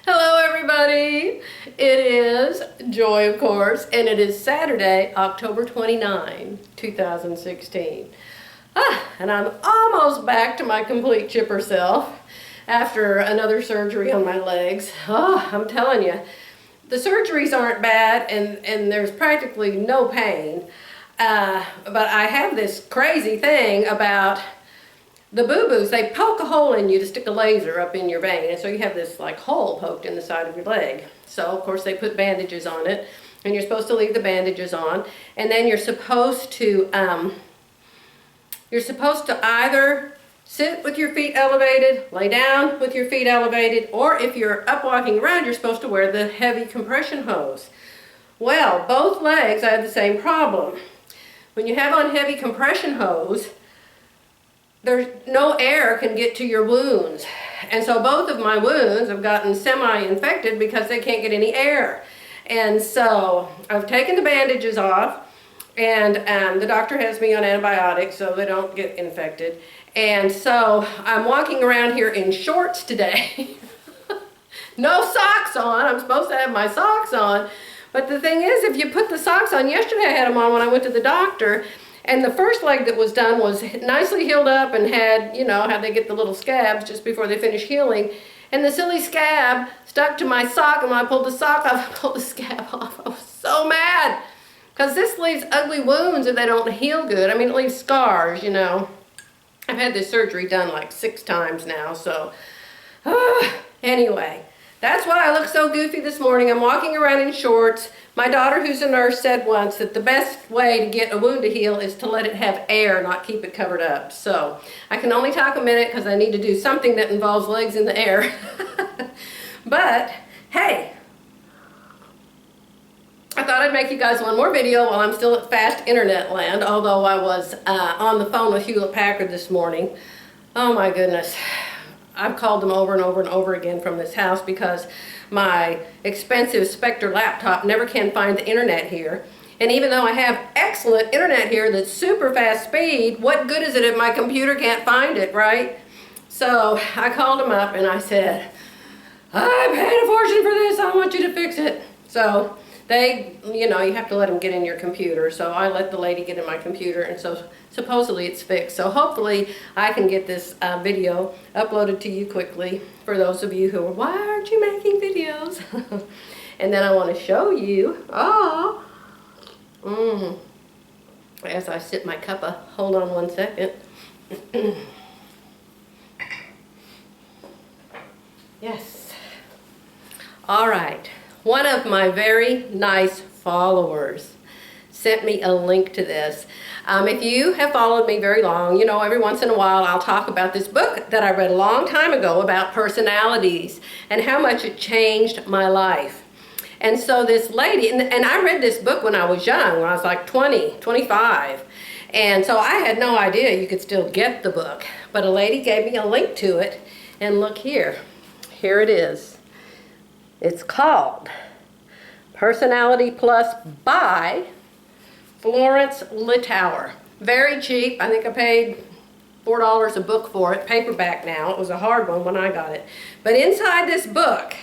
Hello everybody! It is Joy, of course, and it is Saturday, October 29, 2016. And I'm almost back to my complete chipper self after another surgery on my legs. I'm telling you, the surgeries aren't bad and there's practically no pain. But I have this crazy thing about the boo-boos. They poke a hole in you to stick a laser up in your vein, and so you have this like hole poked in the side of your leg. So of course they put bandages on it, and you're supposed to leave the bandages on, and then you're supposed to either sit with your feet elevated, lay down with your feet elevated, or if you're up walking around, you're supposed to wear the heavy compression hose. Well, both legs I had the same problem. When you have on heavy compression hose, there's no air can get to your wounds. And so both of my wounds have gotten semi-infected because they can't get any air. And so I've taken the bandages off, and the doctor has me on antibiotics so they don't get infected. And so I'm walking around here in shorts today. No socks on. I'm supposed to have my socks on. But the thing is, if you put the socks on, yesterday I had them on when I went to the doctor, and the first leg that was done was nicely healed up and had, you know, how they get the little scabs just before they finish healing. And the silly scab stuck to my sock, and when I pulled the sock off, I pulled the scab off. I was so mad. Because this leaves ugly wounds if they don't heal good. I mean, it leaves scars, you know. I've had this surgery done like 6 times now, so. Anyway, that's why I look so goofy this morning. I'm walking around in shorts. My daughter, who's a nurse, said once that the best way to get a wound to heal is to let it have air, not keep it covered up. So I can only talk a minute because I need to do something that involves legs in the air. But hey, I thought I'd make you guys one more video while I'm still at fast internet land, although I was on the phone with Hewlett Packard this morning. Oh my goodness. I've called them over and over and over again from this house because my expensive Spectre laptop never can find the internet here. And even though I have excellent internet here that's super fast speed, what good is it if my computer can't find it, right? So I called them up and I said, I paid a fortune for this, I want you to fix it. So they, you know, you have to let them get in your computer. So I let the lady get in my computer, and so supposedly it's fixed. So hopefully I can get this video uploaded to you quickly for those of you who are, why aren't you making videos? And then I want to show you, as I sip my cuppa, hold on one second. Yes. All right. One of my very nice followers sent me a link to this. If you have followed me very long, you know every once in a while I'll talk about this book that I read a long time ago about personalities and how much it changed my life. And so this lady, and I read this book when I was young, when I was like 20, 25. And so I had no idea you could still get the book. But a lady gave me a link to it, and look here. Here it is. It's called Personality Plus by Florence Littauer. Very cheap. I think I paid $4 a book for it, paperback now. It was a hard one when I got it. But inside this book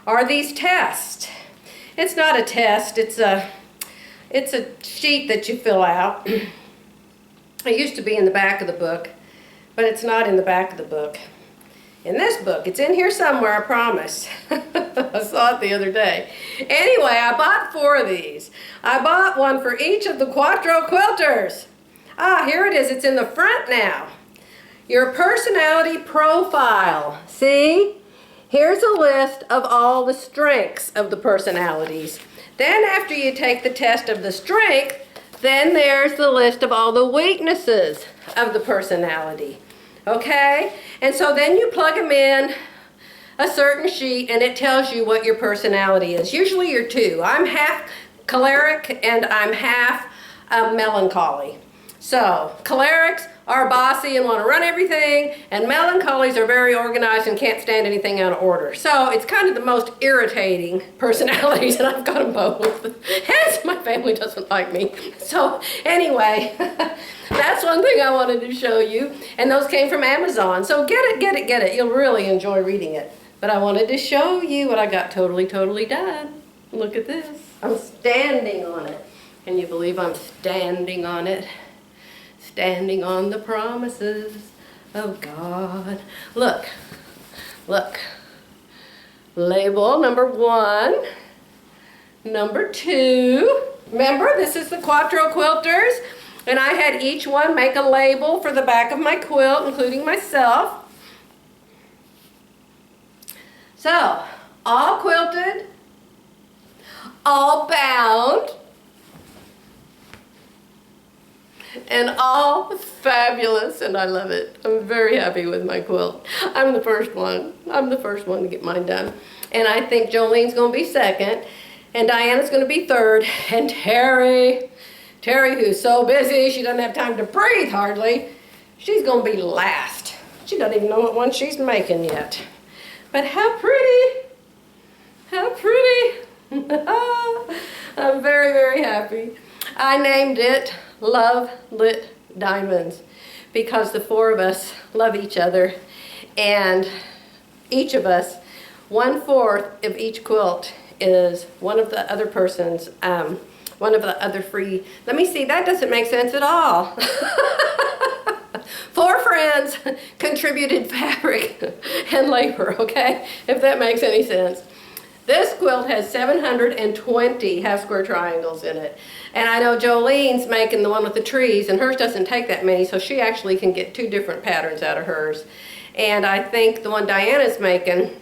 are these tests. It's not a test, it's a sheet that you fill out. It used to be in the back of the book, but it's not in the back of the book. In this book, it's in here somewhere, I promise. I saw it the other day. Anyway, I bought 4 of these. I bought one for each of the Quattro quilters. Here it is. It's in the front now. Your personality profile. See? Here's a list of all the strengths of the personalities. Then after you take the test of the strength, then there's the list of all the weaknesses of the personality. Okay? And so then you plug them in a certain sheet and it tells you what your personality is. Usually you're 2. I'm half choleric and I'm half melancholy. So cholerics are bossy and want to run everything, and melancholies are very organized and can't stand anything out of order. So it's kind of the most irritating personalities, and I've got them both. Hence my family doesn't like me. So anyway, that's one thing I wanted to show you, and those came from Amazon. So get it, get it, get it. You'll really enjoy reading it. But I wanted to show you what I got totally done. Look at this. I'm standing on it. Can you believe I'm standing on it? Standing on the promises of God. Look, look. Label number 1, number 2. Remember, this is the Quattro Quilters, and I had each one make a label for the back of my quilt, including myself. So, all quilted, all bound, and all fabulous, and I love it. I'm very happy with my quilt. I'm the first one. I'm the first one to get mine done. And I think Jolene's going to be second, and Diana's going to be third, and Terry, who's so busy, she doesn't have time to breathe hardly, she's going to be last. She doesn't even know what one she's making yet. But how pretty! How pretty! I'm very, very happy. I named it Love Lit Diamonds because the 4 of us love each other, and each of us, 1/4 of each quilt is one of the other person's, one of the other free. Let me see, that doesn't make sense at all. 4 friends contributed fabric and labor, okay? If that makes any sense. This quilt has 720 half square triangles in it. And I know Jolene's making the one with the trees, and hers doesn't take that many, so she actually can get 2 different patterns out of hers. And I think the one Diana's making,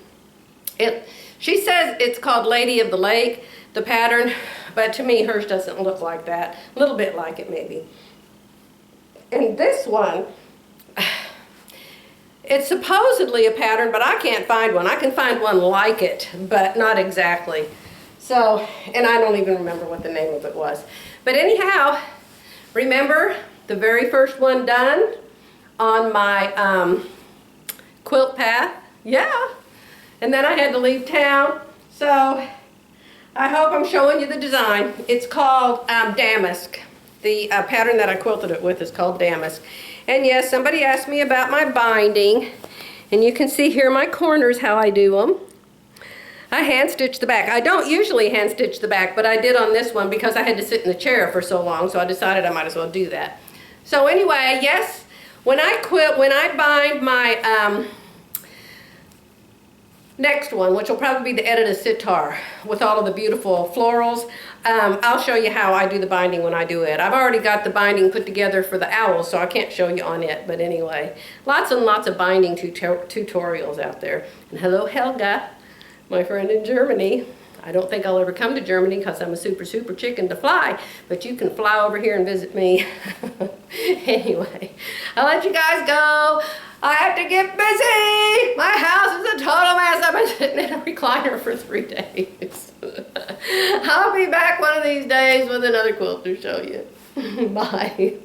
she says it's called Lady of the Lake, the pattern, but to me hers doesn't look like that. A little bit like it maybe. And this one, it's supposedly a pattern, but I can't find one. I can find one like it, but not exactly. So, and I don't even remember what the name of it was. But anyhow, remember the very first one done on my quilt path? Yeah. And then I had to leave town. So, I hope I'm showing you the design. It's called Damask. The pattern that I quilted it with is called Damask. And yes, somebody asked me about my binding, and you can see here my corners how I do them. I hand stitch the back. I don't usually hand stitch the back, but I did on this one because I had to sit in the chair for so long, so I decided I might as well do that. So anyway, yes, when I bind my next one, which will probably be the Edited Sitar with all of the beautiful florals, I'll show you how I do the binding when I do it. I've already got the binding put together for the owls, so I can't show you on it, but anyway, lots and lots of binding tutorials out there. And hello Helga, my friend in Germany. I don't think I'll ever come to Germany because I'm a super chicken to fly, but you can fly over here and visit me. Anyway, I'll let you guys go. I have to get busy. My house is a total mess. I've been sitting in a recliner for 3 days. I'll be back one of these days with another quilt to show you. Bye.